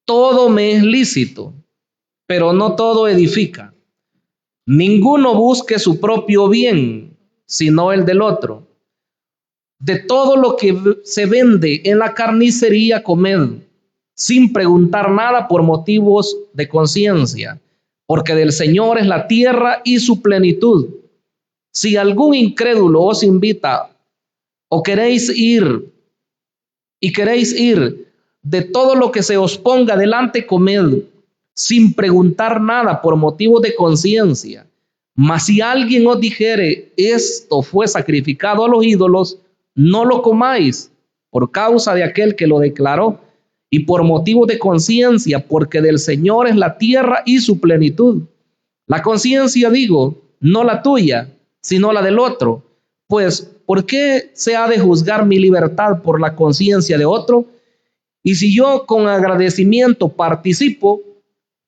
todo me es lícito, pero no todo edifica. Ninguno busque su propio bien, sino el del otro. De todo lo que se vende en la carnicería, comed, sin preguntar nada por motivos de conciencia, porque del Señor es la tierra y su plenitud. Si algún incrédulo os invita o queréis ir, de todo lo que se os ponga delante, comed, sin preguntar nada por motivos de conciencia. Mas si alguien os dijere, esto fue sacrificado a los ídolos, no lo comáis, por causa de aquel que lo declaró, y por motivo de conciencia, porque del Señor es la tierra y su plenitud. La conciencia, digo, no la tuya, sino la del otro. Pues, ¿por qué se ha de juzgar mi libertad por la conciencia de otro? Y si yo con agradecimiento participo,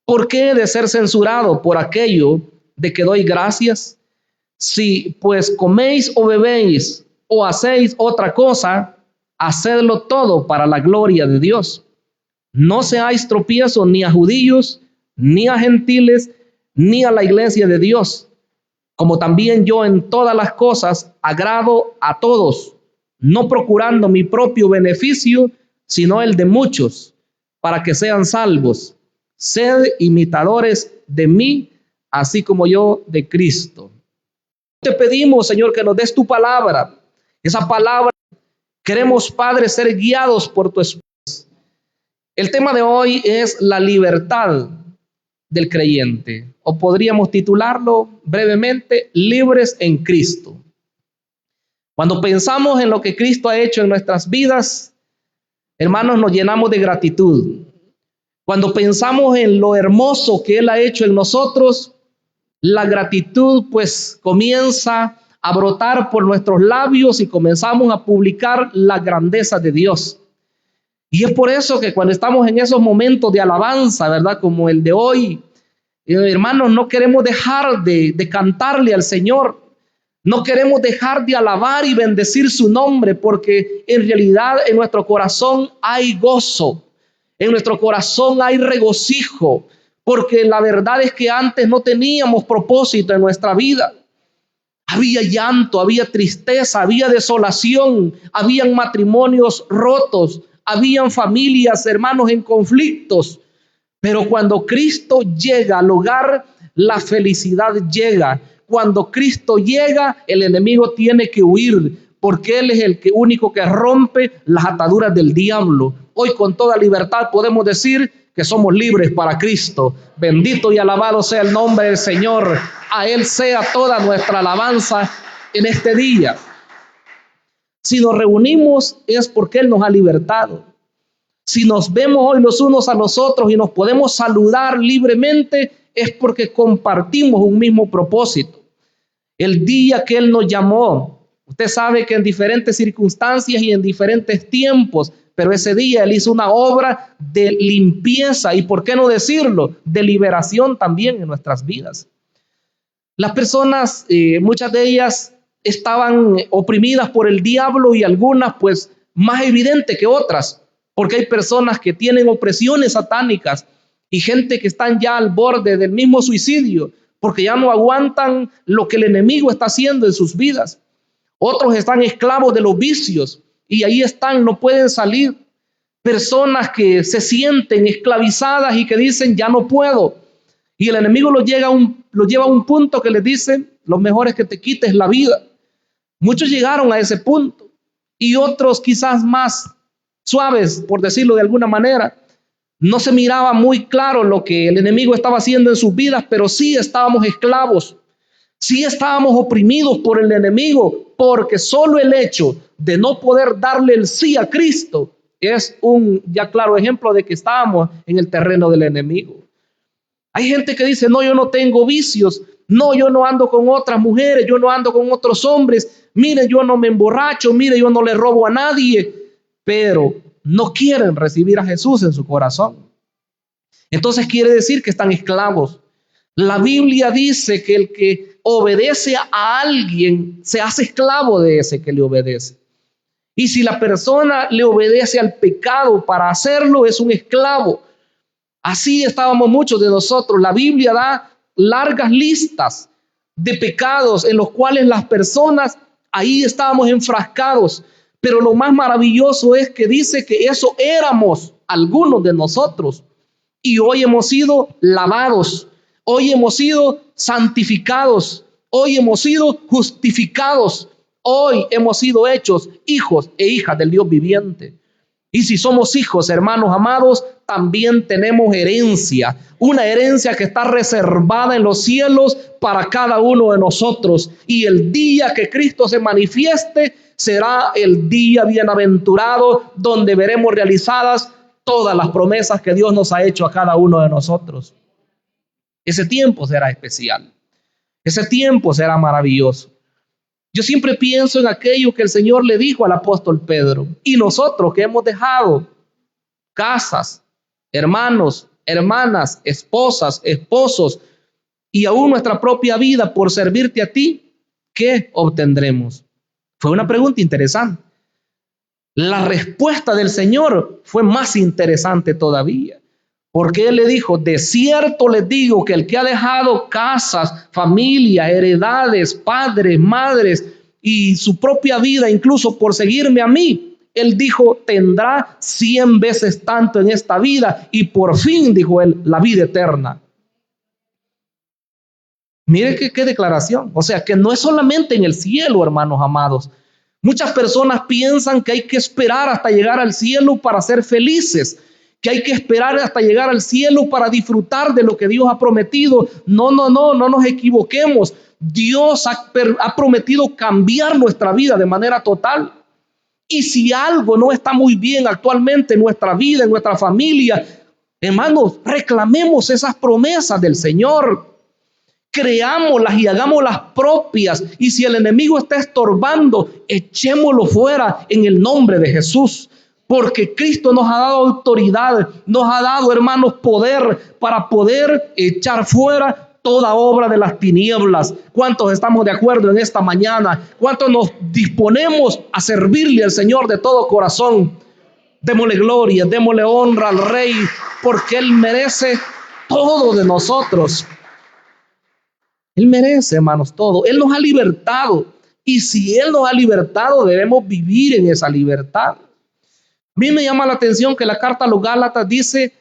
¿por qué he de ser censurado por aquello de que doy gracias? Si pues coméis o bebéis o hacéis otra cosa, hacedlo todo para la gloria de Dios. No seáis tropiezo ni a judíos, ni a gentiles, ni a la iglesia de Dios, como también yo en todas las cosas agrado a todos, no procurando mi propio beneficio, sino el de muchos, para que sean salvos. Sed imitadores de mí, así como yo de Cristo. Te pedimos, Señor, que nos des tu palabra. Esa palabra, queremos, Padre, ser guiados por tu Espíritu. El tema de hoy es la libertad del creyente, o podríamos titularlo brevemente, libres en Cristo. Cuando pensamos en lo que Cristo ha hecho en nuestras vidas, hermanos, nos llenamos de gratitud. Cuando pensamos en lo hermoso que Él ha hecho en nosotros, la gratitud pues comienza a brotar por nuestros labios y comenzamos a publicar la grandeza de Dios. Y es por eso que cuando estamos en esos momentos de alabanza, ¿verdad? Como el de hoy, hermanos, no queremos dejar de cantarle al Señor. No queremos dejar de alabar y bendecir su nombre, porque en realidad en nuestro corazón hay gozo. En nuestro corazón hay regocijo, porque la verdad es que antes no teníamos propósito en nuestra vida. Había llanto, había tristeza, había desolación, habían matrimonios rotos, habían familias, hermanos, en conflictos. Pero cuando Cristo llega al hogar, la felicidad llega. Cuando Cristo llega, el enemigo tiene que huir, porque Él es el único que rompe las ataduras del diablo. Hoy con toda libertad podemos decir que somos libres para Cristo. Bendito y alabado sea el nombre del Señor. A Él sea toda nuestra alabanza en este día. Si nos reunimos es porque Él nos ha libertado. Si nos vemos hoy los unos a los otros y nos podemos saludar libremente, es porque compartimos un mismo propósito. El día que Él nos llamó, usted sabe que en diferentes circunstancias y en diferentes tiempos, pero ese día Él hizo una obra de limpieza y, ¿por qué no decirlo?, de liberación también en nuestras vidas. Las personas, muchas de ellas estaban oprimidas por el diablo y algunas pues más evidente que otras, porque hay personas que tienen opresiones satánicas y gente que están ya al borde del mismo suicidio, porque ya no aguantan lo que el enemigo está haciendo en sus vidas. Otros están esclavos de los vicios y ahí están, no pueden salir. Personas que se sienten esclavizadas y que dicen, ya no puedo. Y el enemigo los lleva a un punto que les dice, lo mejor es que te quites la vida. Muchos llegaron a ese punto y otros quizás más suaves, por decirlo de alguna manera. No se miraba muy claro lo que el enemigo estaba haciendo en sus vidas, pero sí estábamos esclavos, sí estábamos oprimidos por el enemigo, porque solo el hecho de no poder darle el sí a Cristo es un ya claro ejemplo de que estábamos en el terreno del enemigo. Hay gente que dice, no, yo no tengo vicios, no, yo no ando con otras mujeres, yo no ando con otros hombres, mire, yo no me emborracho, mire, yo no le robo a nadie, pero no quieren recibir a Jesús en su corazón. Entonces quiere decir que están esclavos. La Biblia dice que el que obedece a alguien se hace esclavo de ese que le obedece. Y si la persona le obedece al pecado para hacerlo, es un esclavo. Así estábamos muchos de nosotros. La Biblia da largas listas de pecados en los cuales las personas ahí estábamos enfrascados. Pero lo más maravilloso es que dice que eso éramos algunos de nosotros. Y hoy hemos sido lavados, hoy hemos sido santificados, hoy hemos sido justificados, hoy hemos sido hechos hijos e hijas del Dios viviente. Y si somos hijos, hermanos amados, también tenemos herencia, una herencia que está reservada en los cielos para cada uno de nosotros. Y el día que Cristo se manifieste será el día bienaventurado donde veremos realizadas todas las promesas que Dios nos ha hecho a cada uno de nosotros. Ese tiempo será especial. Ese tiempo será maravilloso. Yo siempre pienso en aquello que el Señor le dijo al apóstol Pedro. Y nosotros que hemos dejado casas, hermanos, hermanas, esposas, esposos y aún nuestra propia vida por servirte a ti, ¿qué obtendremos? Fue una pregunta interesante. La respuesta del Señor fue más interesante todavía, porque Él le dijo: de cierto les digo que el que ha dejado casas, familia, heredades, padres, madres y su propia vida, incluso por seguirme a mí, Él dijo, tendrá 100 veces tanto en esta vida y por fin, dijo Él, la vida eterna. Mire qué declaración. O sea, que no es solamente en el cielo, hermanos amados. Muchas personas piensan que hay que esperar hasta llegar al cielo para ser felices, que hay que esperar hasta llegar al cielo para disfrutar de lo que Dios ha prometido. No nos equivoquemos. Dios ha prometido cambiar nuestra vida de manera total. Y si algo no está muy bien actualmente en nuestra vida, en nuestra familia, hermanos, reclamemos esas promesas del Señor. Creámoslas y hagámoslas propias. Y si el enemigo está estorbando, echémoslo fuera en el nombre de Jesús. Porque Cristo nos ha dado autoridad, nos ha dado, hermanos, poder para poder echar fuera toda obra de las tinieblas. ¿Cuántos estamos de acuerdo en esta mañana? ¿Cuántos nos disponemos a servirle al Señor de todo corazón? Démosle gloria, démosle honra al Rey, porque Él merece todo de nosotros. Él merece, hermanos, todo. Él nos ha libertado. Y si Él nos ha libertado, debemos vivir en esa libertad. A mí me llama la atención que la carta a los Gálatas dice,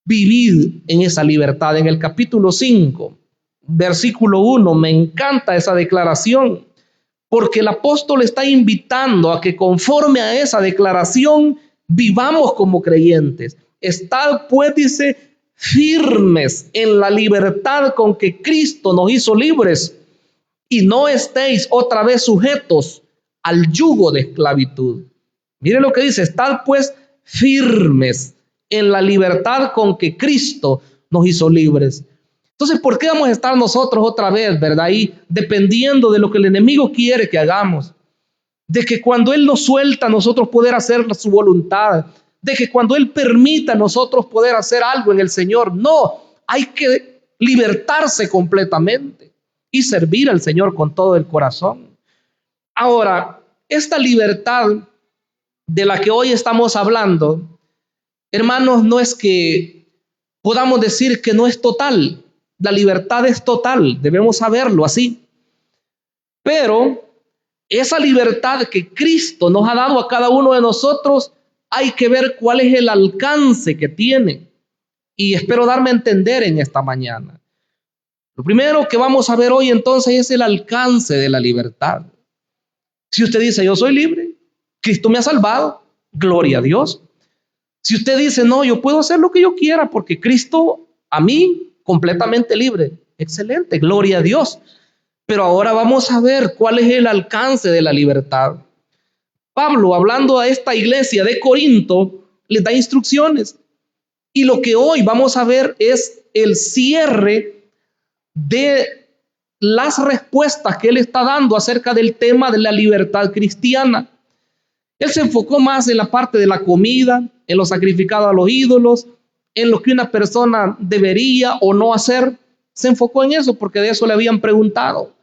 vivid en esa libertad. En el capítulo 5, versículo 1, me encanta esa declaración, porque el apóstol está invitando a que conforme a esa declaración vivamos como creyentes. Estad pues, dice, firmes en la libertad con que Cristo nos hizo libres y no estéis otra vez sujetos al yugo de esclavitud. Mire lo que dice: estad pues firmes en la libertad con que Cristo nos hizo libres. Entonces, ¿por qué vamos a estar nosotros otra vez, verdad? Ahí dependiendo de lo que el enemigo quiere que hagamos, de que cuando Él nos suelta nosotros poder hacer su voluntad, de que cuando Él permita nosotros poder hacer algo en el Señor. No, hay que libertarse completamente y servir al Señor con todo el corazón. Ahora, esta libertad de la que hoy estamos hablando, hermanos, no es que podamos decir que no es total. La libertad es total, debemos saberlo así. Pero esa libertad que Cristo nos ha dado a cada uno de nosotros, hay que ver cuál es el alcance que tiene. Y espero darme a entender en esta mañana. Lo primero que vamos a ver hoy entonces es el alcance de la libertad. Si usted dice, yo soy libre, Cristo me ha salvado, gloria a Dios. Si usted dice, no, yo puedo hacer lo que yo quiera porque Cristo a mí completamente libre, excelente, gloria a Dios. Pero ahora vamos a ver cuál es el alcance de la libertad. Pablo, hablando a esta iglesia de Corinto, les da instrucciones. Y lo que hoy vamos a ver es el cierre de las respuestas que él está dando acerca del tema de la libertad cristiana. Él se enfocó más en la parte de la comida, en lo sacrificado a los ídolos, en lo que una persona debería o no hacer. Se enfocó en eso porque de eso le habían preguntado.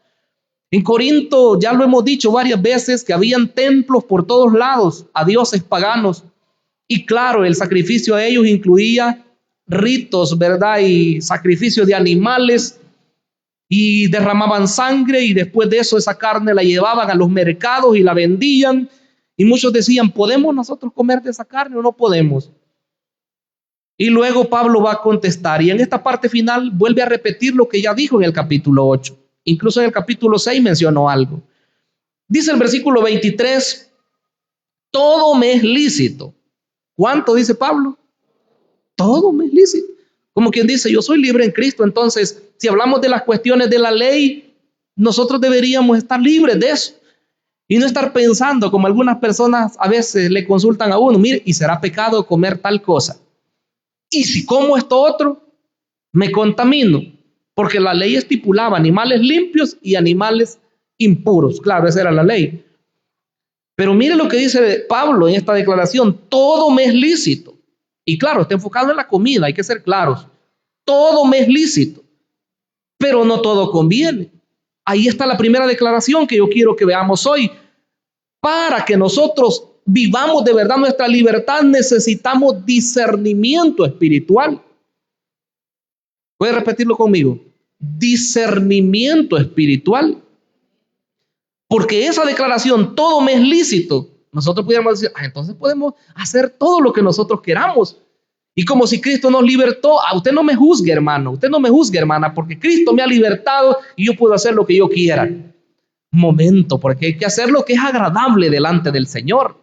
En Corinto, ya lo hemos dicho varias veces, que habían templos por todos lados a dioses paganos. Y claro, el sacrificio a ellos incluía ritos, ¿verdad? Y sacrificio de animales. Y derramaban sangre y después de eso esa carne la llevaban a los mercados y la vendían. Y muchos decían, ¿podemos nosotros comer de esa carne o no podemos? Y luego Pablo va a contestar y en esta parte final vuelve a repetir lo que ya dijo en el capítulo 8. Incluso en el capítulo 6 mencionó algo. Dice el versículo 23, todo me es lícito. ¿Cuánto dice Pablo? Todo me es lícito. Como quien dice, yo soy libre en Cristo. Entonces, si hablamos de las cuestiones de la ley, nosotros deberíamos estar libres de eso. Y no estar pensando, como algunas personas a veces le consultan a uno, mire, ¿y será pecado comer tal cosa? Y si como esto otro, me contamino. Porque la ley estipulaba animales limpios y animales impuros. Claro, esa era la ley. Pero mire lo que dice Pablo en esta declaración, todo me es lícito. Y claro, está enfocado en la comida, hay que ser claros. Todo me es lícito, pero no todo conviene. Ahí está la primera declaración que yo quiero que veamos hoy. Para que nosotros vivamos de verdad nuestra libertad, necesitamos discernimiento espiritual. ¿Puede repetirlo conmigo? Discernimiento espiritual. Porque esa declaración, todo me es lícito, nosotros pudiéramos decir, entonces podemos hacer todo lo que nosotros queramos. Y como si Cristo nos libertó, usted no me juzgue, hermano, usted no me juzgue, hermana, porque Cristo me ha libertado y yo puedo hacer lo que yo quiera. Momento, porque hay que hacer lo que es agradable delante del Señor.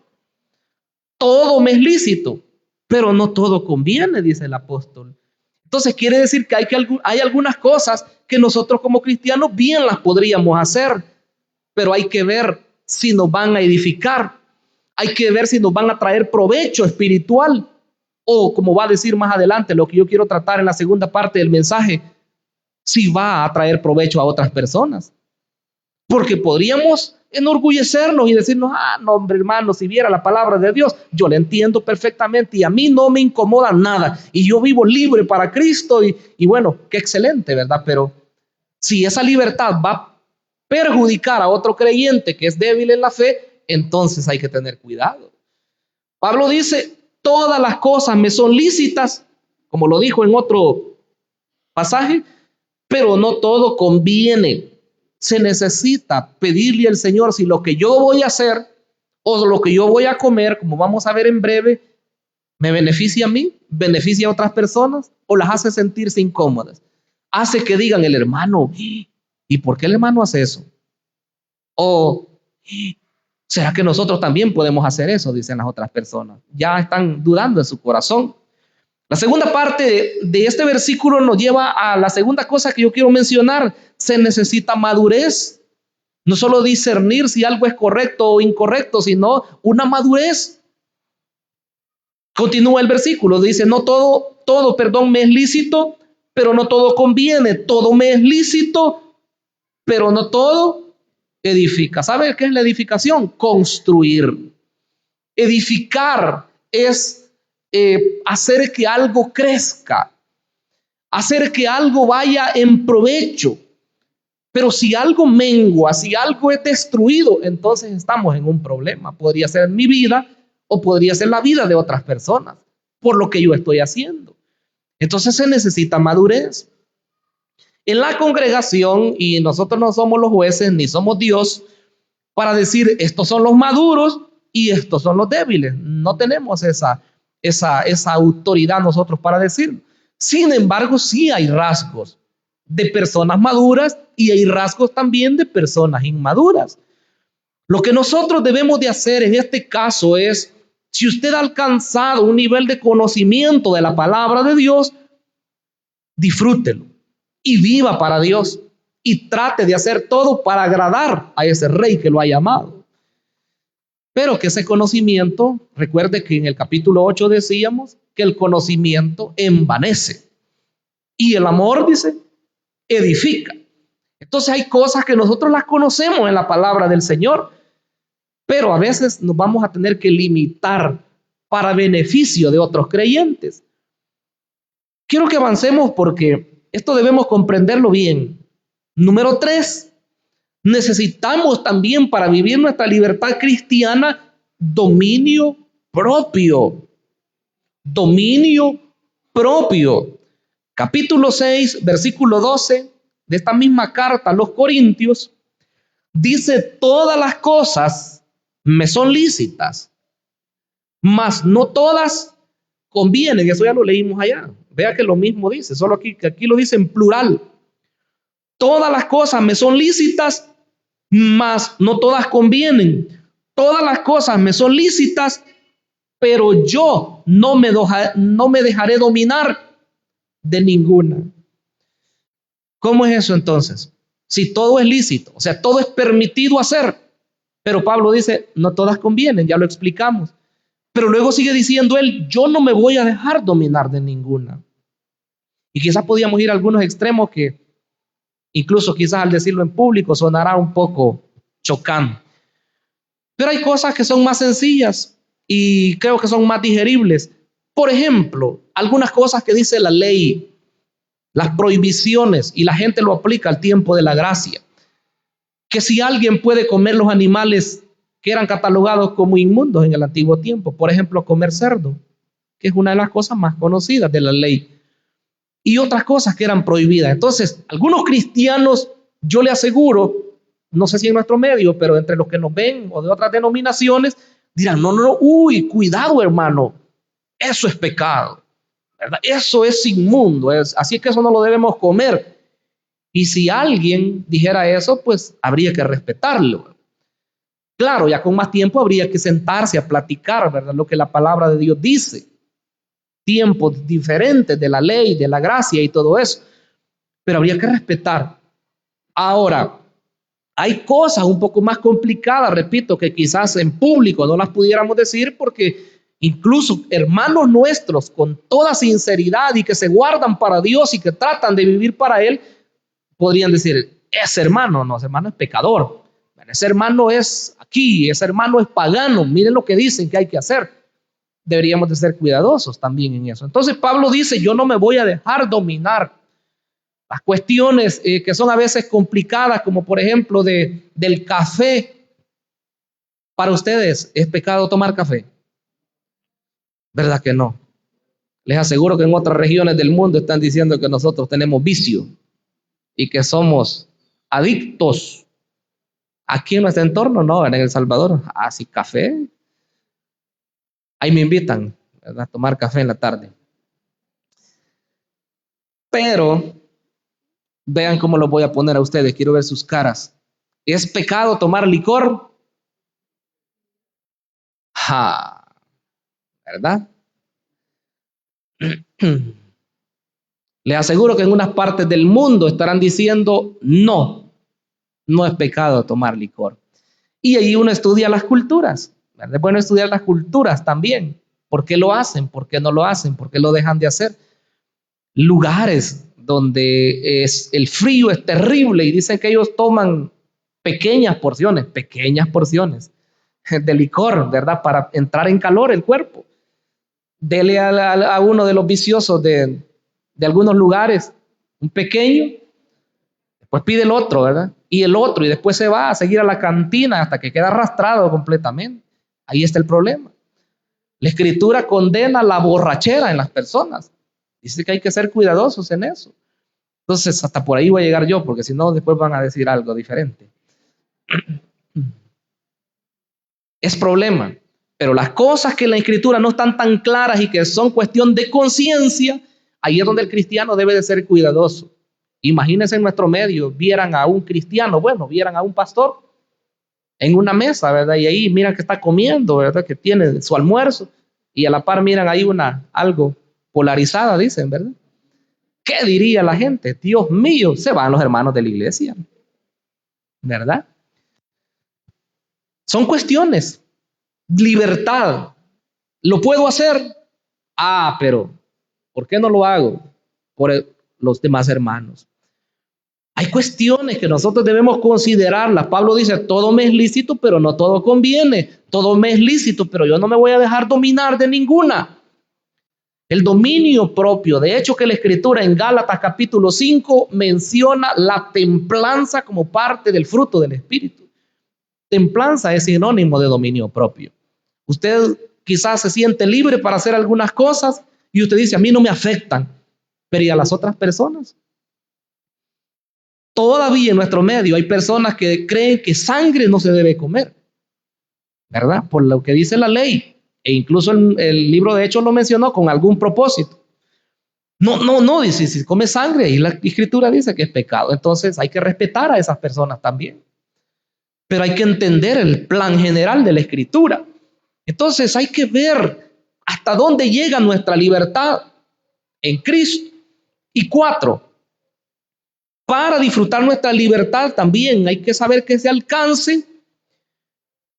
Todo me es lícito, pero no todo conviene, dice el apóstol. Entonces quiere decir que hay algunas cosas que nosotros como cristianos bien las podríamos hacer, pero hay que ver si nos van a edificar, hay que ver si nos van a traer provecho espiritual, o como va a decir más adelante, lo que yo quiero tratar en la segunda parte del mensaje, si va a traer provecho a otras personas. Porque podríamos enorgullecernos y decirnos, no, hombre, hermano, si viera la palabra de Dios, yo la entiendo perfectamente y a mí no me incomoda nada y yo vivo libre para Cristo y bueno, qué excelente, ¿verdad? Pero si esa libertad va a perjudicar a otro creyente que es débil en la fe, entonces hay que tener cuidado. Pablo dice, todas las cosas me son lícitas, como lo dijo en otro pasaje, pero no todo conviene. Se necesita pedirle al Señor si lo que yo voy a hacer o lo que yo voy a comer, como vamos a ver en breve, me beneficia a mí, beneficia a otras personas o las hace sentirse incómodas. Hace que digan el hermano, ¿y por qué el hermano hace eso? O ¿será que nosotros también podemos hacer eso? Dicen las otras personas. Ya están dudando en su corazón. La segunda parte de este versículo nos lleva a la segunda cosa que yo quiero mencionar. Se necesita madurez. No solo discernir si algo es correcto o incorrecto, sino una madurez. Continúa el versículo. Dice, no todo, me es lícito, pero no todo conviene. Todo me es lícito, pero no todo edifica. ¿Sabe qué es la edificación? Construir. Edificar es hacer que algo crezca, hacer que algo vaya en provecho. Pero si algo mengua, si algo es destruido, entonces estamos en un problema. Podría ser mi vida o podría ser la vida de otras personas por lo que yo estoy haciendo. Entonces se necesita madurez. En la congregación, y nosotros no somos los jueces ni somos Dios para decir estos son los maduros y estos son los débiles. No tenemos esa autoridad nosotros para decir. Sin embargo, sí hay rasgos de personas maduras y hay rasgos también de personas inmaduras. Lo que nosotros debemos de hacer en este caso es, si usted ha alcanzado un nivel de conocimiento de la palabra de Dios, disfrútelo y viva para Dios y trate de hacer todo para agradar a ese rey que lo ha llamado. Pero que ese conocimiento, recuerde que en el capítulo 8 decíamos que el conocimiento envanece y el amor, dice, edifica. Entonces hay cosas que nosotros las conocemos en la palabra del Señor, pero a veces nos vamos a tener que limitar para beneficio de otros creyentes. Quiero que avancemos porque esto debemos comprenderlo bien. Número 3, Necesitamos también para vivir nuestra libertad cristiana dominio propio. Dominio propio. Capítulo 6, versículo 12 de esta misma carta a los Corintios, dice: todas las cosas me son lícitas, mas no todas convienen. Eso ya lo leímos allá. Vea que lo mismo dice, solo que aquí lo dice en plural. Todas las cosas me son lícitas, mas no todas convienen. Todas las cosas me son lícitas, pero yo no me dejaré dominar de ninguna. ¿Cómo es eso entonces? Si todo es lícito, o sea, todo es permitido hacer, pero Pablo dice, no todas convienen, ya lo explicamos. Pero luego sigue diciendo él, yo no me voy a dejar dominar de ninguna. Y quizás podíamos ir a algunos extremos que incluso quizás al decirlo en público sonará un poco chocante. Pero hay cosas que son más sencillas y creo que son más digeribles. Por ejemplo, algunas cosas que dice la ley, las prohibiciones, y la gente lo aplica al tiempo de la gracia. Que si alguien puede comer los animales que eran catalogados como inmundos en el antiguo tiempo, por ejemplo, comer cerdo, que es una de las cosas más conocidas de la ley, y otras cosas que eran prohibidas. Entonces, algunos cristianos, yo le aseguro, no sé si en nuestro medio, pero entre los que nos ven o de otras denominaciones, dirán, no, uy, cuidado hermano, eso es pecado, ¿verdad? Eso es inmundo, así es que eso no lo debemos comer. Y si alguien dijera eso, pues habría que respetarlo. Claro, ya con más tiempo habría que sentarse a platicar, ¿verdad? Lo que la palabra de Dios dice. Tiempos diferentes de la ley, de la gracia y todo eso. Pero habría que respetar. Ahora, hay cosas un poco más complicadas, repito, que quizás en público no las pudiéramos decir porque incluso hermanos nuestros con toda sinceridad y que se guardan para Dios y que tratan de vivir para Él, podrían decir, ese hermano es pecador, ese hermano es aquí, ese hermano es pagano, miren lo que dicen que hay que hacer. Deberíamos de ser cuidadosos también en eso. Entonces Pablo dice, yo no me voy a dejar dominar. Las cuestiones que son a veces complicadas, como por ejemplo del café. Para ustedes, ¿es pecado tomar café? ¿Verdad que no? Les aseguro que en otras regiones del mundo están diciendo que nosotros tenemos vicio y que somos adictos. Aquí en nuestro entorno, no, en El Salvador, así café. Ahí me invitan, ¿verdad?, a tomar café en la tarde. Pero vean cómo lo voy a poner a ustedes, quiero ver sus caras. ¿Es pecado tomar licor? ¿Verdad? Les aseguro que en unas partes del mundo estarán diciendo no es pecado tomar licor. Y ahí uno estudia las culturas, ¿verdad? Es bueno estudiar las culturas también. ¿Por qué lo hacen? ¿Por qué no lo hacen? ¿Por qué lo dejan de hacer? Lugares donde el frío es terrible y dicen que ellos toman pequeñas porciones de licor, ¿verdad? Para entrar en calor el cuerpo. Dele a uno de los viciosos de algunos lugares un pequeño, después pide el otro, ¿verdad? Y el otro, y después se va a seguir a la cantina hasta que queda arrastrado completamente. Ahí está el problema. La Escritura condena la borrachera en las personas. Dice que hay que ser cuidadosos en eso. Entonces, hasta por ahí voy a llegar yo, porque si no, después van a decir algo diferente. Es problema. Pero las cosas que en la Escritura no están tan claras y que son cuestión de conciencia, ahí es donde el cristiano debe de ser cuidadoso. Imagínense en nuestro medio, vieran a un cristiano, vieran a un pastor en una mesa, ¿verdad? Y ahí miran que está comiendo, ¿verdad? Que tiene su almuerzo y a la par miran ahí algo polarizada, dicen, ¿verdad? ¿Qué diría la gente? Dios mío, se van los hermanos de la iglesia, ¿verdad? Son cuestiones. Libertad. ¿Lo puedo hacer? Pero ¿por qué no lo hago? Por los demás hermanos. Hay cuestiones que nosotros debemos considerarlas. Pablo dice, todo me es lícito, pero no todo conviene. Todo me es lícito, pero yo no me voy a dejar dominar de ninguna. El dominio propio. De hecho, que la Escritura en Gálatas capítulo 5 menciona la templanza como parte del fruto del Espíritu. Templanza es sinónimo de dominio propio. Usted quizás se siente libre para hacer algunas cosas y usted dice, a mí no me afectan, pero ¿y a las otras personas? Todavía en nuestro medio hay personas que creen que sangre no se debe comer, ¿verdad? Por lo que dice la ley. E incluso el libro de Hechos lo mencionó con algún propósito. No, dice, si come sangre, y la Escritura dice que es pecado. Entonces hay que respetar a esas personas también. Pero hay que entender el plan general de la Escritura. Entonces hay que ver hasta dónde llega nuestra libertad en Cristo. Y 4, para disfrutar nuestra libertad también hay que saber que ese alcance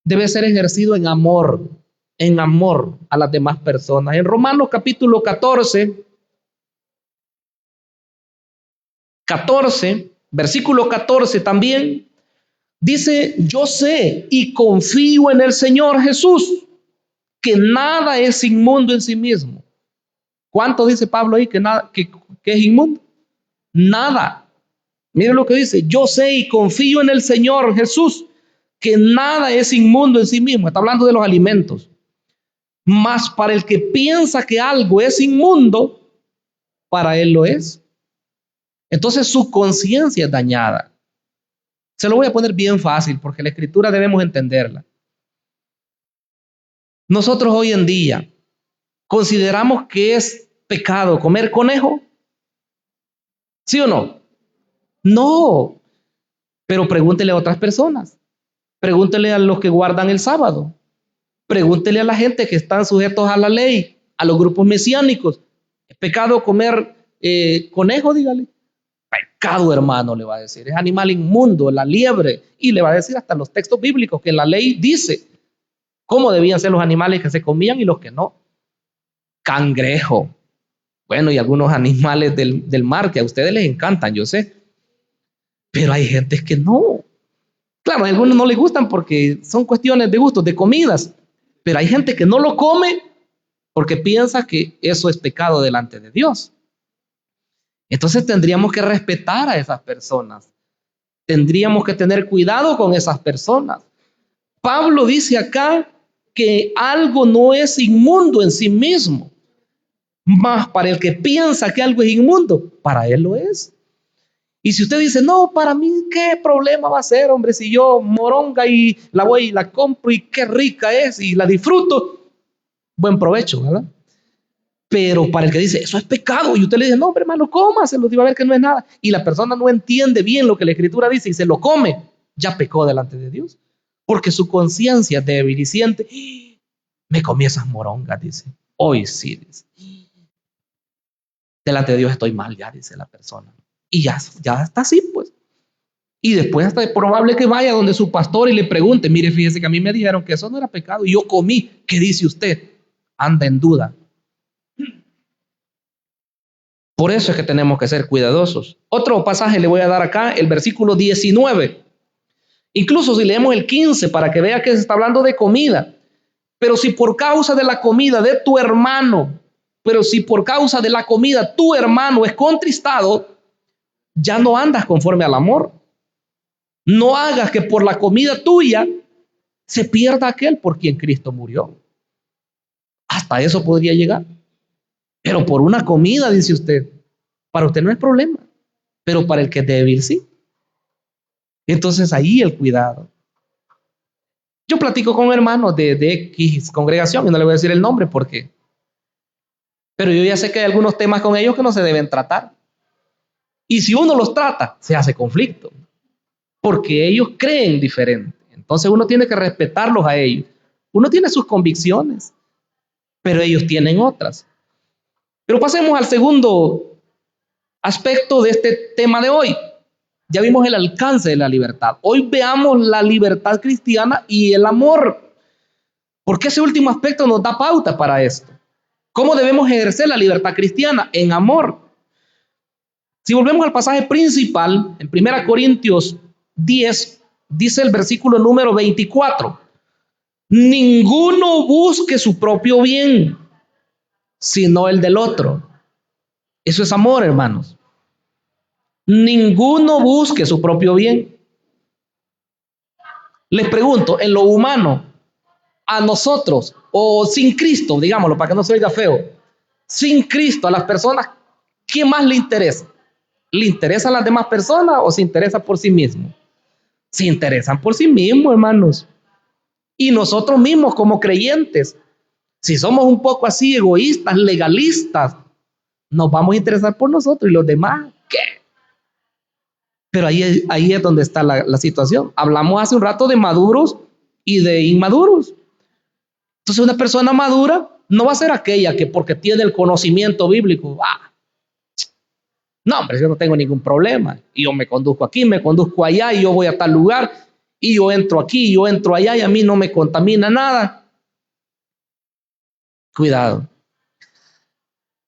debe ser ejercido en amor a las demás personas. En Romanos capítulo 14, versículo 14 también, dice, yo sé y confío en el Señor Jesús, que nada es inmundo en sí mismo. ¿Cuánto dice Pablo ahí que es inmundo? Nada. Miren lo que dice, yo sé y confío en el Señor Jesús, que nada es inmundo en sí mismo. Está hablando de los alimentos. Mas para el que piensa que algo es inmundo, para él lo es. Entonces su conciencia es dañada. Se lo voy a poner bien fácil porque la Escritura debemos entenderla. Nosotros hoy en día consideramos que es pecado comer conejo. ¿Sí o no? No. Pero pregúntele a otras personas. Pregúntele a los que guardan el sábado. Pregúntele a la gente que están sujetos a la ley, a los grupos mesiánicos. ¿Es pecado comer conejo? Dígale. Pecado, hermano, le va a decir. Es animal inmundo, la liebre. Y le va a decir hasta los textos bíblicos que la ley dice cómo debían ser los animales que se comían y los que no. Cangrejo. Bueno, y algunos animales del mar que a ustedes les encantan, yo sé. Pero hay gente que no. Claro, a algunos no les gustan porque son cuestiones de gustos, de comidas. Pero hay gente que no lo come porque piensa que eso es pecado delante de Dios. Entonces tendríamos que respetar a esas personas. Tendríamos que tener cuidado con esas personas. Pablo dice acá que algo no es inmundo en sí mismo. Más para el que piensa que algo es inmundo, para él lo es. Y si usted dice, no, para mí, ¿qué problema va a ser, hombre? Si yo moronga y la voy y la compro y qué rica es y la disfruto, buen provecho, ¿verdad? Pero para el que dice, eso es pecado, y usted le dice, no, hombre, hermano, cómaselo, va a ver que no es nada. Y la persona no entiende bien lo que la Escritura dice y se lo come, ya pecó delante de Dios. Porque su conciencia es débil y siente, me comí esas morongas, dice. Hoy sí, dice. Delante de Dios estoy mal, ya, dice la persona. Y ya está así, pues. Y después hasta es probable que vaya donde su pastor y le pregunte, mire, fíjese que a mí me dijeron que eso no era pecado y yo comí. ¿Qué dice usted? Anda en duda. Por eso es que tenemos que ser cuidadosos. Otro pasaje le voy a dar acá, el versículo 19. Incluso si leemos el 15 para que vea que se está hablando de comida. Pero si por causa de la comida de tu hermano, tu hermano es contristado, ya no andas conforme al amor. No hagas que por la comida tuya se pierda aquel por quien Cristo murió. Hasta eso podría llegar. Pero por una comida, dice usted, para usted no es problema, pero para el que es débil sí. Entonces ahí el cuidado. Yo platico con hermanos de X congregación y no le voy a decir el nombre porque, pero yo ya sé que hay algunos temas con ellos que no se deben tratar. Y si uno los trata, se hace conflicto, porque ellos creen diferente. Entonces uno tiene que respetarlos a ellos. Uno tiene sus convicciones, pero ellos tienen otras. Pero pasemos al segundo aspecto de este tema de hoy. Ya vimos el alcance de la libertad. Hoy veamos la libertad cristiana y el amor. Porque ese último aspecto nos da pauta para esto. ¿Cómo debemos ejercer la libertad cristiana? En amor. Si volvemos al pasaje principal, en 1 Corintios 10, dice el versículo número 24. Ninguno busque su propio bien, sino el del otro. Eso es amor, hermanos. Ninguno busque su propio bien. Les pregunto, en lo humano, a nosotros, o sin Cristo, digámoslo para que no se oiga feo, sin Cristo, a las personas, ¿qué más le interesa? ¿Le interesan las demás personas o se interesa por sí mismo? Se interesan por sí mismos, hermanos. Y nosotros mismos como creyentes, si somos un poco así egoístas, legalistas, nos vamos a interesar por nosotros y los demás, ¿qué? Pero ahí es donde está la situación. Hablamos hace un rato de maduros y de inmaduros. Entonces una persona madura no va a ser aquella que porque tiene el conocimiento bíblico, no, hombre, yo no tengo ningún problema. Y yo me conduzco aquí, me conduzco allá, y yo voy a tal lugar, y yo entro aquí, yo entro allá, y a mí no me contamina nada. Cuidado.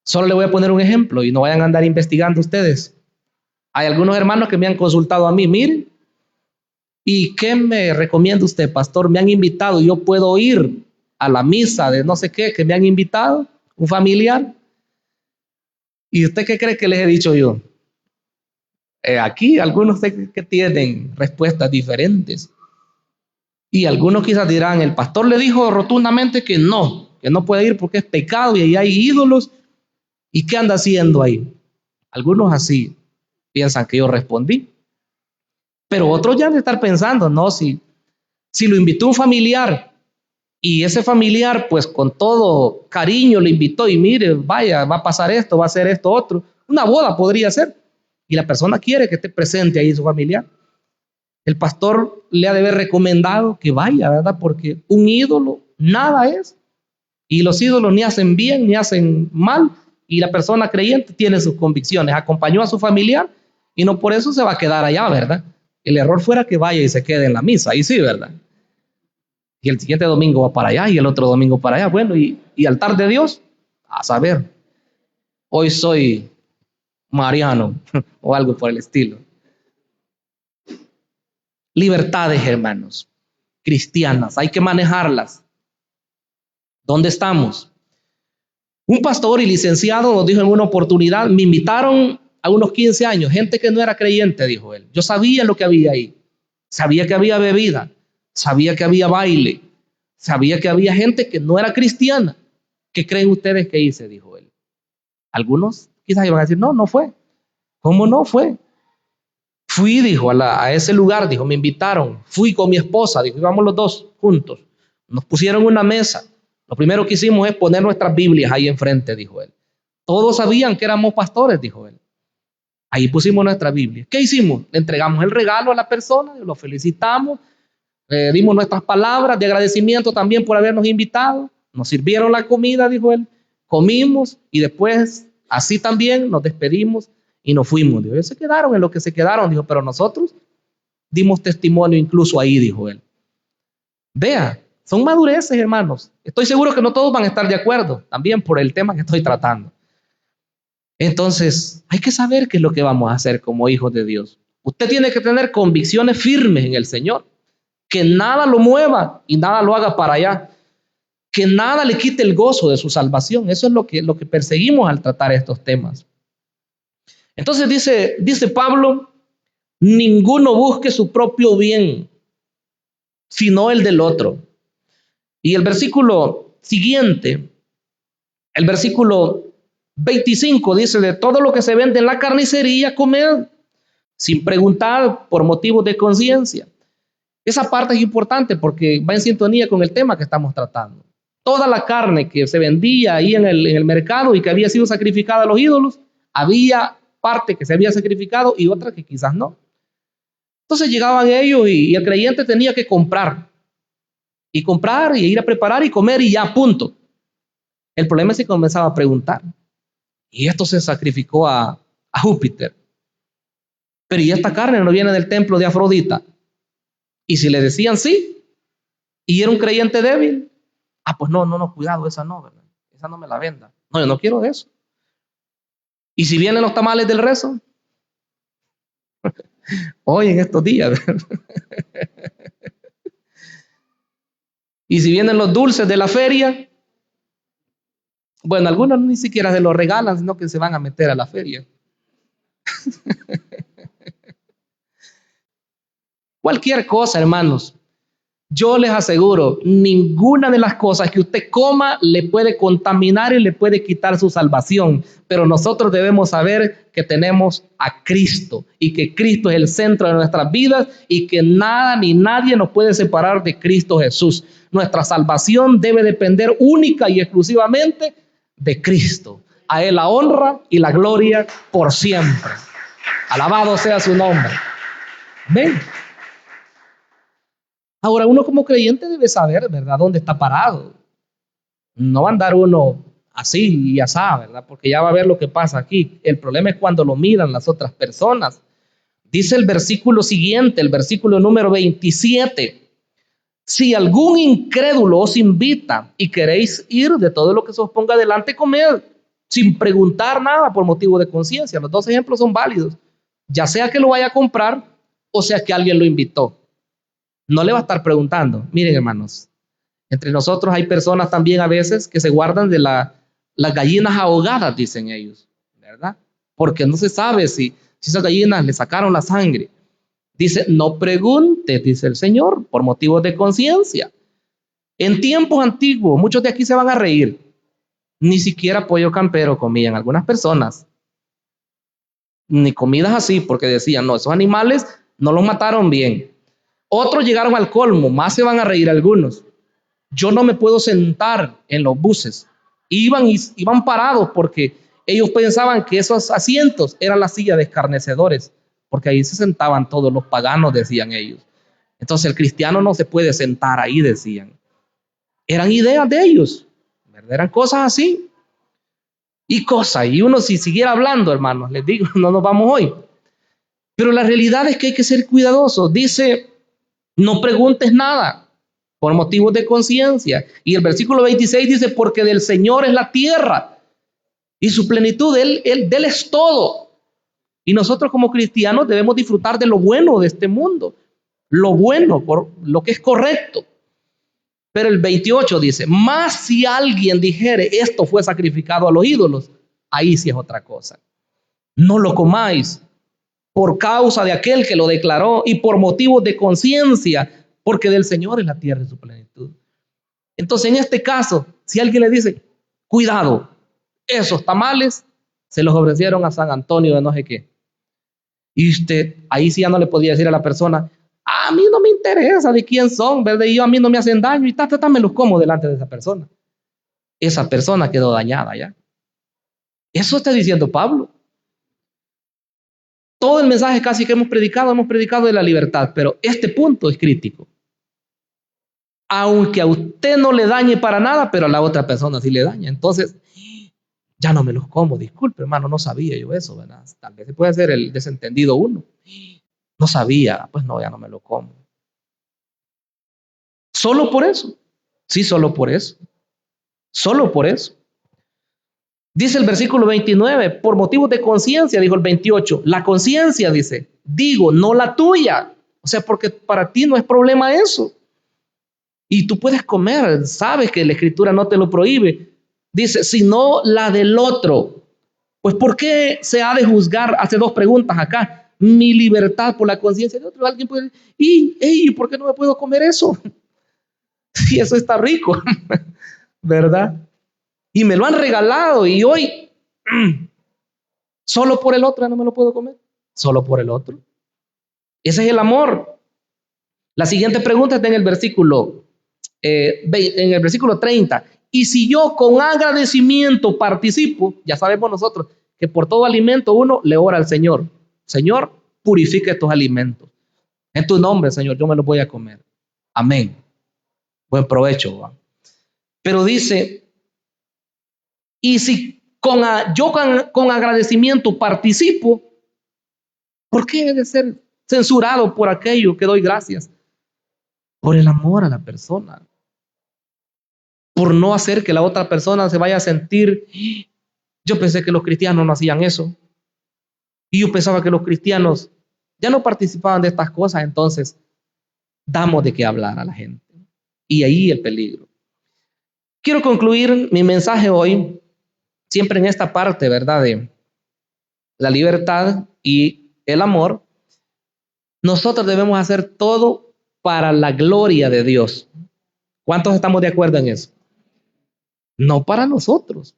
Solo le voy a poner un ejemplo y no vayan a andar investigando ustedes. Hay algunos hermanos que me han consultado a mí, miren, ¿y qué me recomienda usted, pastor? Me han invitado, yo puedo ir a la misa de no sé qué, que me han invitado, un familiar. ¿Y usted qué cree que les he dicho yo? Aquí algunos que tienen respuestas diferentes. Y algunos quizás dirán, el pastor le dijo rotundamente que no puede ir porque es pecado y ahí hay ídolos. ¿Y qué anda haciendo ahí? Algunos así piensan que yo respondí. Pero otros ya han de estar pensando, no, si lo invitó un familiar y ese familiar pues con todo cariño le invitó y mire, vaya, va a pasar esto, va a hacer esto, otro. Una boda podría ser. Y la persona quiere que esté presente ahí su familiar. El pastor le ha de haber recomendado que vaya, ¿verdad? Porque un ídolo nada es. Y los ídolos ni hacen bien ni hacen mal. Y la persona creyente tiene sus convicciones. Acompañó a su familiar y no por eso se va a quedar allá, ¿verdad? El error fuera que vaya y se quede en la misa. Ahí sí, ¿verdad? Y el siguiente domingo va para allá y el otro domingo para allá. Bueno, y altar de Dios, a saber, hoy soy mariano o algo por el estilo. Libertades, hermanos, cristianas, hay que manejarlas. ¿Dónde estamos? Un pastor y licenciado nos dijo en una oportunidad, me invitaron a unos 15 años, gente que no era creyente, dijo él. Yo sabía lo que había ahí. Sabía que había bebida, sabía que había baile, sabía que había gente que no era cristiana. ¿Qué creen ustedes que hice? Dijo él. Algunos quizás iban a decir, no fue. ¿Cómo no fue? Fui, dijo, a ese lugar, dijo, me invitaron. Fui con mi esposa, dijo, íbamos los dos juntos. Nos pusieron una mesa. Lo primero que hicimos es poner nuestras Biblias ahí enfrente, dijo él. Todos sabían que éramos pastores, dijo él. Ahí pusimos nuestra Biblia. ¿Qué hicimos? Le entregamos el regalo a la persona, lo felicitamos, dimos nuestras palabras de agradecimiento también por habernos invitado. Nos sirvieron la comida, dijo él. Comimos y después así también nos despedimos y nos fuimos. Dijo, ellos se quedaron en lo que se quedaron, dijo, pero nosotros dimos testimonio incluso ahí, dijo él. Vea, son madureces, hermanos. Estoy seguro que no todos van a estar de acuerdo, también por el tema que estoy tratando. Entonces, hay que saber qué es lo que vamos a hacer como hijos de Dios. Usted tiene que tener convicciones firmes en el Señor. Que nada lo mueva y nada lo haga para allá. Que nada le quite el gozo de su salvación. Eso es lo que perseguimos al tratar estos temas. Entonces dice Pablo, ninguno busque su propio bien, sino el del otro. Y el versículo siguiente, el versículo 25 dice, de todo lo que se vende en la carnicería, comed, sin preguntar por motivos de conciencia. Esa parte es importante porque va en sintonía con el tema que estamos tratando. Toda la carne que se vendía ahí en el mercado y que había sido sacrificada a los ídolos, había parte que se había sacrificado y otra que quizás no. Entonces llegaban ellos y el creyente tenía que comprar y ir a preparar y comer y ya, punto. El problema es que comenzaba a preguntar. Y esto se sacrificó a Júpiter. Pero ¿y esta carne no viene del templo de Afrodita? Y si le decían sí, y era un creyente débil, pues no, cuidado, esa no, ¿verdad? Esa no me la venda. No, yo no quiero de eso. Y si vienen los tamales del rezo, hoy en estos días, ¿verdad? Y si vienen los dulces de la feria, Bueno, algunos ni siquiera se lo regalan, sino que se van a meter a la feria. Cualquier cosa, hermanos. Yo les aseguro, ninguna de las cosas que usted coma le puede contaminar y le puede quitar su salvación. Pero nosotros debemos saber que tenemos a Cristo y que Cristo es el centro de nuestras vidas y que nada ni nadie nos puede separar de Cristo Jesús. Nuestra salvación debe depender única y exclusivamente de Cristo. A Él la honra y la gloria por siempre. Alabado sea su nombre. Ven. Ahora, uno como creyente debe saber, ¿verdad?, dónde está parado. No va a andar uno así y asá, ¿verdad? Porque ya va a ver lo que pasa aquí. El problema es cuando lo miran las otras personas. Dice el versículo siguiente, el versículo número 27. Si algún incrédulo os invita y queréis ir, de todo lo que se os ponga delante, comed, sin preguntar nada por motivo de conciencia. Los dos ejemplos son válidos. Ya sea que lo vaya a comprar o sea que alguien lo invitó. No le va a estar preguntando. Miren, hermanos, entre nosotros hay personas también a veces que se guardan de las gallinas ahogadas, dicen ellos, ¿verdad? Porque no se sabe si esas gallinas le sacaron la sangre. Dice, no pregunte, dice el Señor, por motivos de conciencia. En tiempos antiguos, muchos de aquí se van a reír. Ni siquiera pollo campero comían algunas personas. Ni comidas así, porque decían, no, esos animales no los mataron bien. Otros llegaron al colmo, más se van a reír algunos. Yo no me puedo sentar en los buses. Iban parados porque ellos pensaban que esos asientos eran la silla de escarnecedores, porque ahí se sentaban todos los paganos, decían ellos. Entonces el cristiano no se puede sentar ahí, decían. Eran ideas de ellos, ¿verdad? Eran cosas así. Y uno si siguiera hablando, hermanos, les digo, no nos vamos hoy. Pero la realidad es que hay que ser cuidadosos. Dice, no preguntes nada por motivos de conciencia. Y el versículo 26 dice, porque del Señor es la tierra y su plenitud, de él es todo. Y nosotros como cristianos debemos disfrutar de lo bueno de este mundo, lo bueno, por lo que es correcto. Pero el 28 dice, más si alguien dijere, esto fue sacrificado a los ídolos, ahí sí es otra cosa. No lo comáis por causa de aquel que lo declaró y por motivos de conciencia, porque del Señor es la tierra y su plenitud. Entonces, en este caso, si alguien le dice, cuidado, esos tamales se los ofrecieron a San Antonio de no sé qué. Y usted, ahí sí ya no le podía decir a la persona, a mí no me interesa de quién son, ¿verdad? Y a mí no me hacen daño y me los como delante de esa persona. Esa persona quedó dañada ya. Eso está diciendo Pablo. Todo el mensaje casi que hemos predicado de la libertad, pero este punto es crítico. Aunque a usted no le dañe para nada, pero a la otra persona sí le daña. Entonces, ya no me los como, disculpe, hermano, no sabía yo eso, ¿verdad? Tal vez se puede hacer el desentendido uno. No sabía, pues no, ya no me lo como. Solo por eso. Sí, solo por eso. Solo por eso. Dice el versículo 29, por motivos de conciencia, dijo el 28. La conciencia, dice, digo, no la tuya. O sea, porque para ti no es problema eso. Y tú puedes comer, sabes que la escritura no te lo prohíbe. Dice, sino la del otro. Pues ¿por qué se ha de juzgar? Hace dos preguntas acá. Mi libertad por la conciencia de otro. Alguien puede decir, ¿y por qué no me puedo comer eso? Si eso está rico, ¿verdad? Y me lo han regalado y hoy, solo por el otro no me lo puedo comer. Solo por el otro. Ese es el amor. La siguiente pregunta está en el versículo 30. Y si yo con agradecimiento participo, ya sabemos nosotros que por todo alimento uno le ora al Señor. Señor, purifica estos alimentos. En tu nombre, Señor, yo me los voy a comer. Amén. Buen provecho. ¿Va? Pero dice, y si yo con agradecimiento participo, ¿por qué he de ser censurado por aquello que doy gracias? Por el amor a la persona. Por no hacer que la otra persona se vaya a sentir. Yo pensé que los cristianos no hacían eso. Y yo pensaba que los cristianos ya no participaban de estas cosas. Entonces, damos de qué hablar a la gente. Y ahí el peligro. Quiero concluir mi mensaje hoy siempre en esta parte, ¿verdad? De la libertad y el amor, nosotros debemos hacer todo para la gloria de Dios. ¿Cuántos estamos de acuerdo en eso? No para nosotros,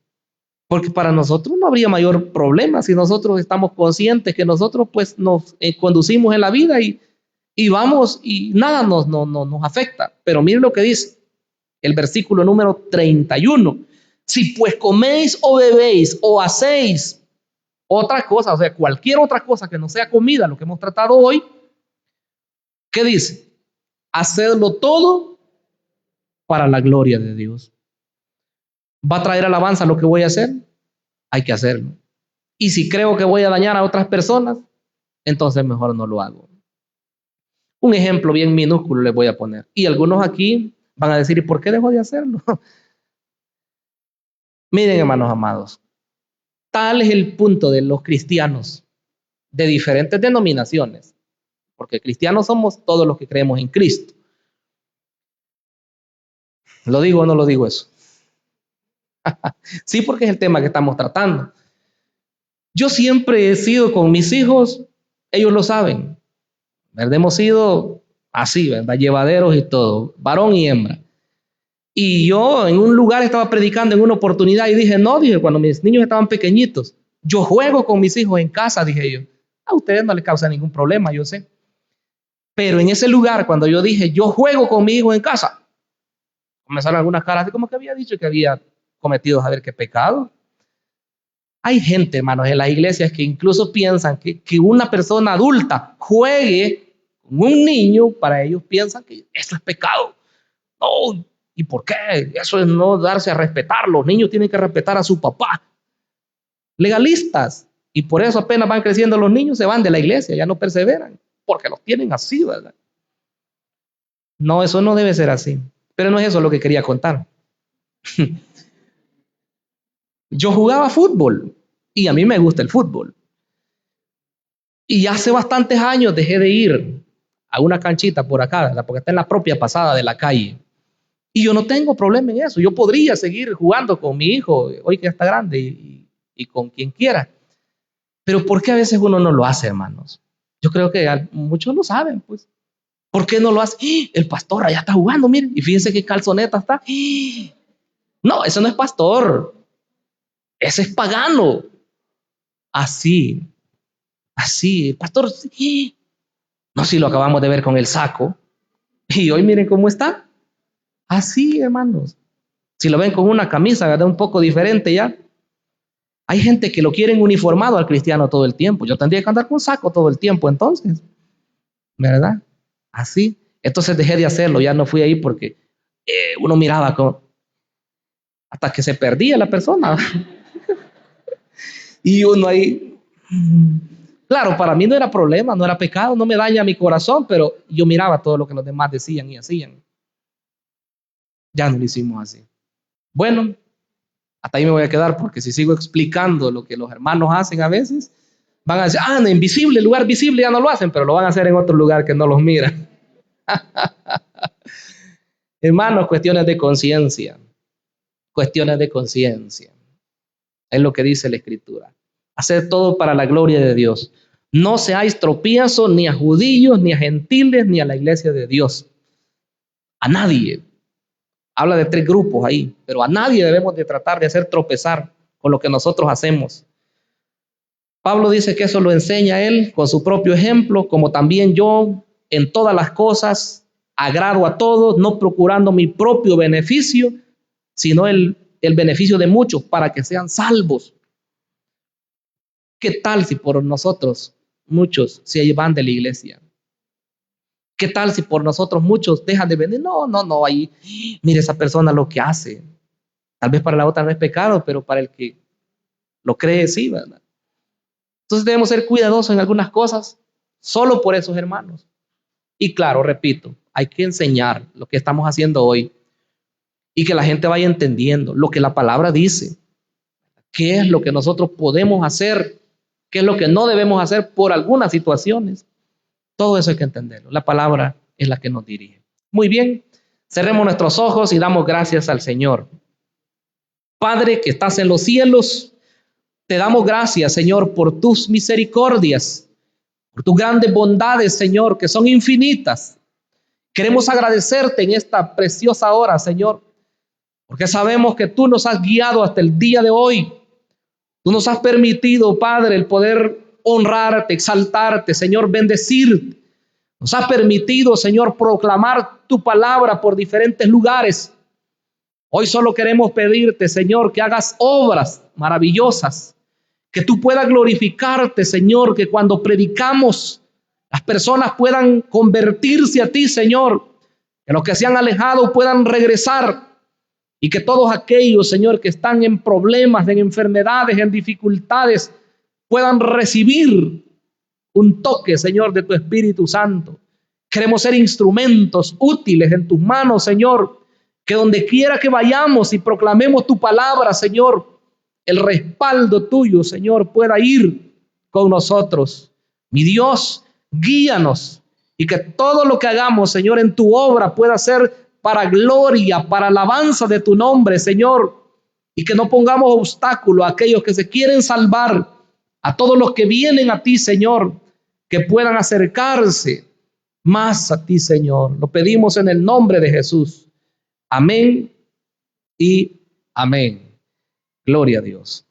porque para nosotros no habría mayor problema si nosotros estamos conscientes que nosotros pues nos conducimos en la vida y vamos y nada nos afecta. Pero miren lo que dice el versículo número 31. Si pues coméis o bebéis o hacéis otra cosa, o sea, cualquier otra cosa que no sea comida, lo que hemos tratado hoy, ¿qué dice? Hacedlo todo para la gloria de Dios. ¿Va a traer alabanza lo que voy a hacer? Hay que hacerlo. Y si creo que voy a dañar a otras personas, entonces mejor no lo hago. Un ejemplo bien minúsculo les voy a poner. Y algunos aquí van a decir, ¿y por qué dejo de hacerlo? Miren, hermanos amados, tal es el punto de los cristianos de diferentes denominaciones, porque cristianos somos todos los que creemos en Cristo. ¿Lo digo o no lo digo eso? Sí, porque es el tema que estamos tratando. Yo siempre he sido con mis hijos, ellos lo saben, ¿verdad? Hemos sido así, ¿verdad? Llevaderos y todo, varón y hembra. Y yo en un lugar estaba predicando en una oportunidad y dije, no, dije, cuando mis niños estaban pequeñitos, yo juego con mis hijos en casa, dije yo. A ustedes no les causa ningún problema, yo sé. Pero en ese lugar, cuando yo dije, yo juego con mi hijo en casa, comenzaron algunas caras así como que había dicho que había cometido, a ver qué pecado. Hay gente, hermanos, en las iglesias que incluso piensan que una persona adulta juegue con un niño, para ellos piensan que eso es pecado. No, ¿y por qué? Eso es no darse a respetar. Los niños tienen que respetar a su papá. Legalistas. Y por eso apenas van creciendo los niños, se van de la iglesia, ya no perseveran, porque los tienen así, ¿verdad? No, eso no debe ser así. Pero no es eso lo que quería contar. Yo jugaba fútbol y a mí me gusta el fútbol. Y hace bastantes años dejé de ir a una canchita por acá, ¿verdad? Porque está en la propia pasada de la calle. Y yo no tengo problema en eso. Yo podría seguir jugando con mi hijo, hoy que ya está grande, y con quien quiera. Pero ¿por qué a veces uno no lo hace, hermanos? Yo creo que muchos lo saben, pues. ¿Por qué no lo hace? ¡Ah! El pastor allá está jugando, miren. Y fíjense qué calzoneta está. ¡Ah! No, eso no es pastor. Ese es pagano. Así, así. El pastor, ¡ah! No, si lo acabamos de ver con el saco. Y hoy miren cómo está. Así, hermanos. Si lo ven con una camisa, ¿verdad? Un poco diferente ya. Hay gente que lo quieren uniformado al cristiano todo el tiempo. Yo tendría que andar con saco todo el tiempo entonces, ¿verdad? Así. Entonces dejé de hacerlo, ya no fui ahí porque uno miraba hasta que se perdía la persona. Y uno ahí, claro, para mí no era problema, no era pecado, no me daña mi corazón, pero yo miraba todo lo que los demás decían y hacían. Ya no lo hicimos así. Bueno, hasta ahí me voy a quedar porque si sigo explicando lo que los hermanos hacen a veces, van a decir, no, invisible, lugar visible ya no lo hacen, pero lo van a hacer en otro lugar que no los mira. Hermanos, cuestiones de conciencia, cuestiones de conciencia. Es lo que dice la Escritura. Hacer todo para la gloria de Dios. No seáis tropiezo ni a judíos, ni a gentiles, ni a la iglesia de Dios. A nadie. Habla de 3 grupos ahí, pero a nadie debemos de tratar de hacer tropezar con lo que nosotros hacemos. Pablo dice que eso lo enseña él con su propio ejemplo, como también yo en todas las cosas agrado a todos, no procurando mi propio beneficio, sino el beneficio de muchos para que sean salvos. ¿Qué tal si por nosotros muchos se van de la iglesia? ¿Qué tal si por nosotros muchos dejan de venir? No, ahí, mire esa persona lo que hace. Tal vez para la otra no es pecado, pero para el que lo cree sí, ¿verdad? Entonces debemos ser cuidadosos en algunas cosas, solo por esos hermanos. Y claro, repito, hay que enseñar lo que estamos haciendo hoy y que la gente vaya entendiendo lo que la palabra dice, qué es lo que nosotros podemos hacer, qué es lo que no debemos hacer por algunas situaciones. Todo eso hay que entenderlo. La palabra es la que nos dirige. Muy bien, cerremos nuestros ojos y damos gracias al Señor. Padre que estás en los cielos, te damos gracias, Señor, por tus misericordias, por tus grandes bondades, Señor, que son infinitas. Queremos agradecerte en esta preciosa hora, Señor, porque sabemos que tú nos has guiado hasta el día de hoy. Tú nos has permitido, Padre, el poder honrarte, exaltarte, Señor, bendecirte. Nos has permitido, Señor, proclamar tu palabra por diferentes lugares. Hoy solo queremos pedirte, Señor, que hagas obras maravillosas, que tú puedas glorificarte, Señor, que cuando predicamos las personas puedan convertirse a ti, Señor, que los que se han alejado puedan regresar y que todos aquellos, Señor, que están en problemas, en enfermedades, en dificultades, puedan recibir un toque, Señor, de tu Espíritu Santo. Queremos ser instrumentos útiles en tus manos, Señor, que donde quiera que vayamos y proclamemos tu palabra, Señor, el respaldo tuyo, Señor, pueda ir con nosotros. Mi Dios, guíanos y que todo lo que hagamos, Señor, en tu obra pueda ser para gloria, para alabanza de tu nombre, Señor, y que no pongamos obstáculo a aquellos que se quieren salvar, a todos los que vienen a ti, Señor, que puedan acercarse más a ti, Señor. Lo pedimos en el nombre de Jesús. Amén y amén. Gloria a Dios.